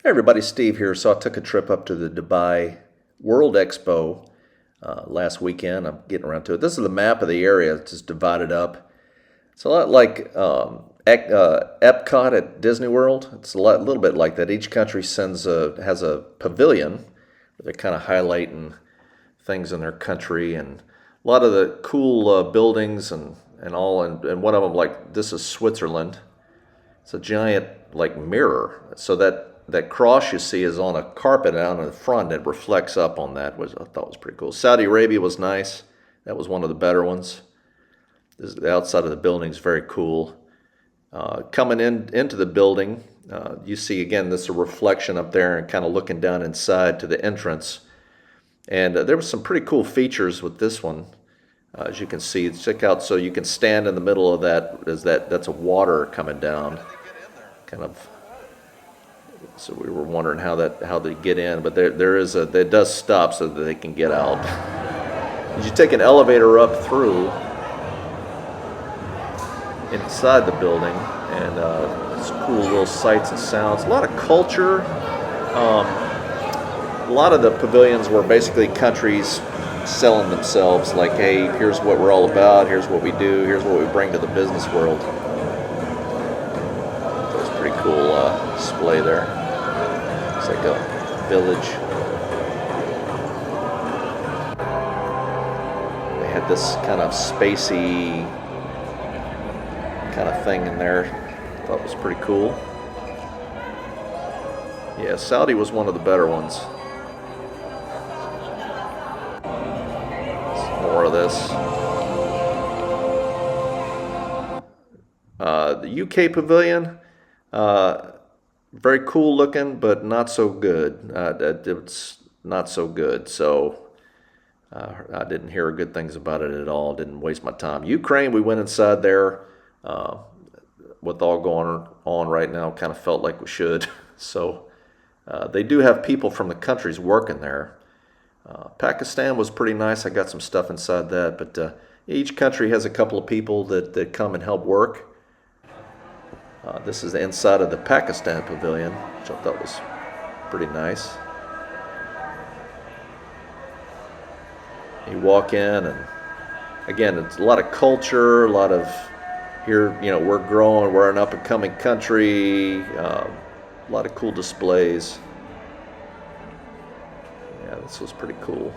Hey everybody, Steve here. So I took a trip up to the Dubai World Expo last weekend. I'm getting around to it. This is the map of the area. It's just divided up. It's a lot like Epcot at Disney World. It's a little bit like that. Each country has a pavilion where they're kind of highlighting things in their country and a lot of the cool buildings and all. And one of them, like this is Switzerland. It's a giant like mirror. So that cross you see is on a carpet out in the front. It reflects up on that, which I thought was pretty cool. Saudi Arabia was nice. That was one of the better ones. The outside of the building is very cool. Coming into the building, you see again this is a reflection up there and kind of looking down inside to the entrance. And there were some pretty cool features with this one. As you can see, check out, so you can stand in the middle of that. That's a water coming down, kind of. So we were wondering how they get in, but it does stop so that they can get out. You take an elevator up through inside the building, and it's cool little sights and sounds. A lot of culture. A lot of the pavilions were basically countries selling themselves, like, hey, here's what we're all about, here's what we do, here's what we bring to the business world. That's a pretty cool display there. It's like a village. They had this kind of spacey kind of thing in there. I thought it was pretty cool. Yeah, Saudi was one of the better ones. More of this. The UK pavilion, very cool looking, but not so good. It's not so good, so I didn't hear good things about it at all. Didn't waste my time. Ukraine, we went inside there. With all going on right now, kind of felt like we should. So they do have people from the countries working there. Pakistan was pretty nice. I got some stuff inside that, but each country has a couple of people that come and help work. This is the inside of the Pakistan pavilion, which I thought was pretty nice. You walk in, and again, it's a lot of culture, a lot of here, we're growing, we're an up-and-coming country, a lot of cool displays. Yeah, this was pretty cool.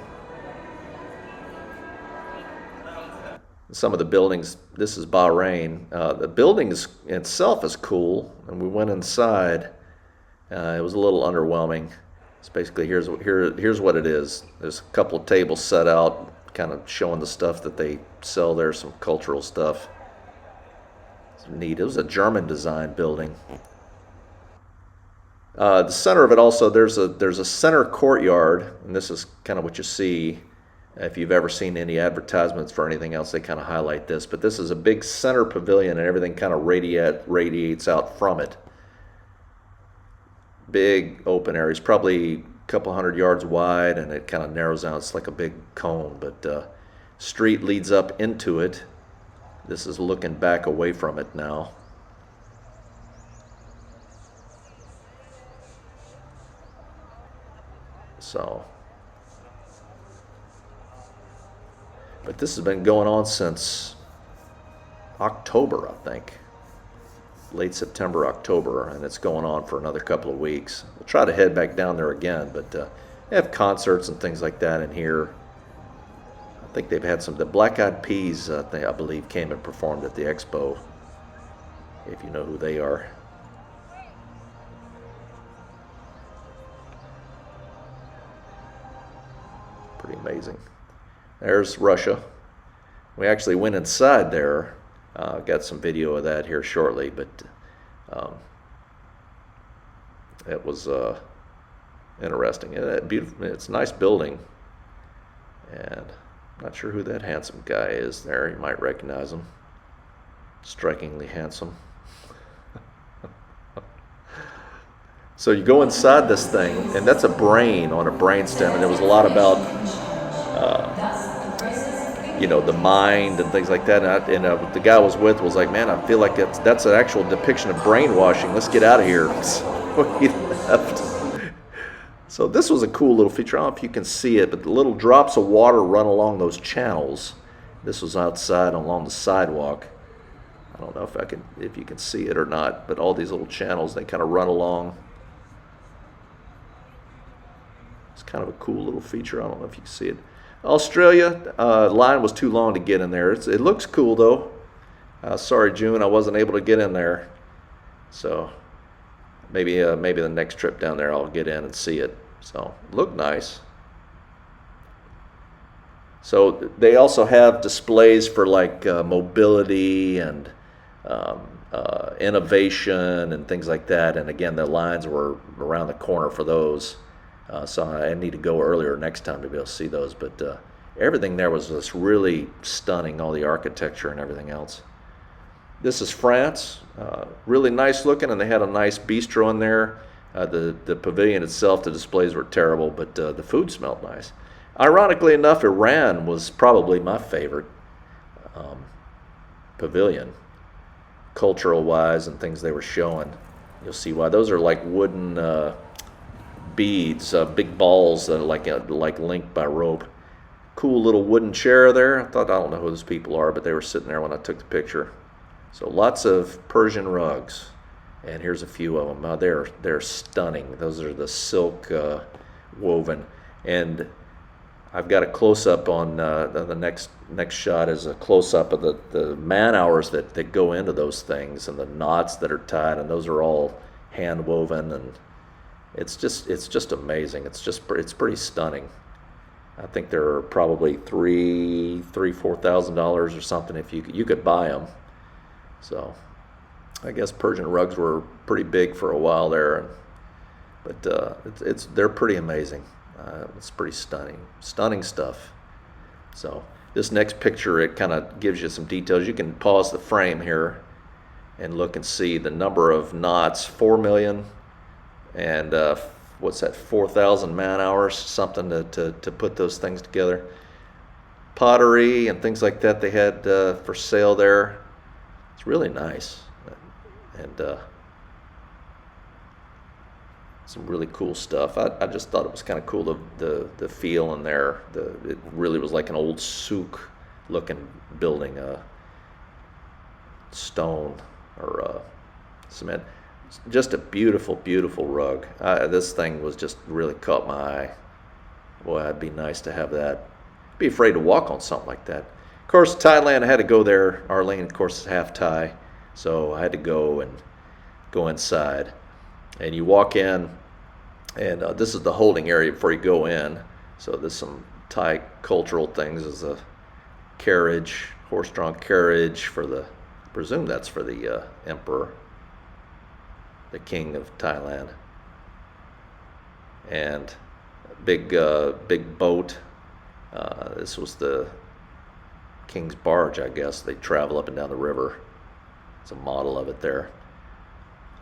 Some of the buildings, this is Bahrain. The building itself is cool, and we went inside. It was a little underwhelming. It's basically, here's what it is. There's a couple of tables set out, kind of showing the stuff that they sell there, some cultural stuff. It's neat. It was a German design building. The center of it also, there's a center courtyard, and this is kind of what you see. If you've ever seen any advertisements for anything else, they kind of highlight this. But this is a big center pavilion, and everything kind of radiates out from it. Big open areas, probably a couple hundred yards wide, and it kind of narrows down. It's like a big cone, but street leads up into it. This is looking back away from it now. So, but this has been going on since October, I think. Late September, October, and it's going on for another couple of weeks. We'll try to head back down there again, but they have concerts and things like that in here. I think they've had the Black Eyed Peas, I believe, came and performed at the expo, if you know who they are. Pretty amazing. There's Russia. We actually went inside there. Got some video of that here shortly, but it was interesting. Beautiful. It's a nice building, and I'm not sure who that handsome guy is there. You might recognize him. Strikingly handsome. So you go inside this thing, and that's a brain on a brainstem, and there was a lot about the mind and things like that. And the guy I was with was like, man, I feel like that's an actual depiction of brainwashing. Let's get out of here. So we left. So this was a cool little feature. I don't know if you can see it, but the little drops of water run along those channels. This was outside along the sidewalk. I don't know if you can see it or not, but all these little channels, they kind of run along. It's kind of a cool little feature. I don't know if you can see it. Australia, line was too long to get in there. It looks cool though. Sorry, June, I wasn't able to get in there. So maybe the next trip down there I'll get in and see it. So look nice. So they also have displays for like mobility and innovation and things like that. And again, the lines were around the corner for those. So I need to go earlier next time to be able to see those. But everything there was just really stunning, all the architecture and everything else. This is France, really nice looking, and they had a nice bistro in there. The pavilion itself, the displays were terrible, but the food smelled nice. Ironically enough, Iran was probably my favorite pavilion, cultural-wise, and things they were showing. You'll see why. Those are like wooden beads, big balls that are like linked by rope. Cool little wooden chair there. I don't know who those people are, but they were sitting there when I took the picture. So lots of Persian rugs, and here's a few of them. They're stunning. Those are the silk woven, and I've got a close-up on the next shot is a close-up of the man hours that go into those things and the knots that are tied, and those are all hand woven, and it's just amazing. It's pretty stunning. I think they're probably $4,000 or something if you could buy them. So I guess Persian rugs were pretty big for a while there, but they're pretty amazing. It's pretty stunning stuff. So this next picture, it kind of gives you some details. You can pause the frame here and look and see the number of knots, 4 million, and what's that, 4,000 man hours, something to put those things together. Pottery and things like that they had for sale there. It's really nice, and some really cool stuff. I just thought it was kind of cool, the feel in there. It really was like an old souk looking building, stone or cement. Just a beautiful, beautiful rug. This thing was just really caught my eye. Boy, it'd be nice to have that. Be afraid to walk on something like that. Of course, Thailand, I had to go there. Arlene, of course, is half Thai, so I had to go inside. And you walk in, and this is the holding area before you go in. So there's some Thai cultural things. There's a carriage, horse-drawn carriage I presume that's for the emperor, the king of Thailand, and a big boat. This was the king's barge, I guess. They travel up and down the river. It's a model of it there.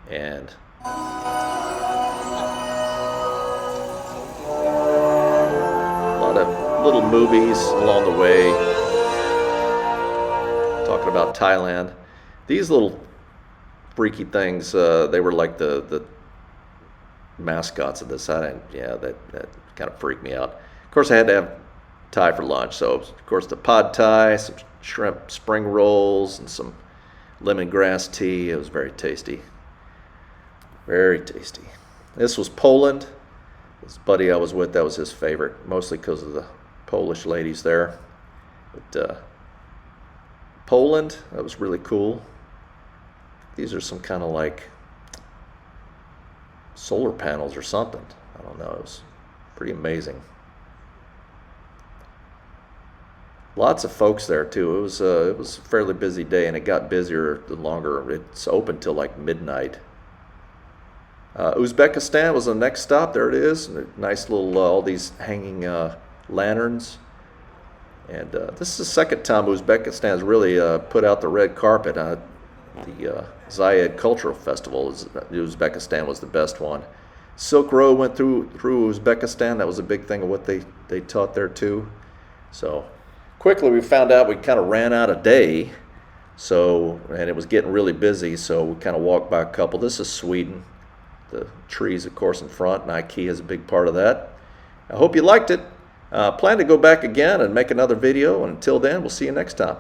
And a lot of little movies along the way talking about Thailand. These little freaky things, they were like the mascots of this. That kind of freaked me out. Of course, I had to have Thai for lunch, so of course the pad Thai, some shrimp spring rolls, and some lemongrass tea. It was very tasty. Very tasty. This was Poland. This buddy I was with, that was his favorite, mostly because of the Polish ladies there. But Poland, that was really cool. These are some kind of like solar panels or something. I don't know. It was pretty amazing. Lots of folks there too. It was a fairly busy day, and it got busier the longer. It's open till like midnight. Uzbekistan was the next stop. There it is. Nice little all these hanging lanterns. And this is the second time Uzbekistan has really put out the red carpet. The Zayed Cultural Festival, Uzbekistan was the best one. Silk Road went through Uzbekistan. That was a big thing of what they taught there too. So quickly we found out we kind of ran out of day, and it was getting really busy, so we kind of walked by a couple. This is Sweden. the trees, of course, in front, and IKEA is a big part of that. I hope you liked it. Plan to go back again and make another video. Until then, we'll see you next time.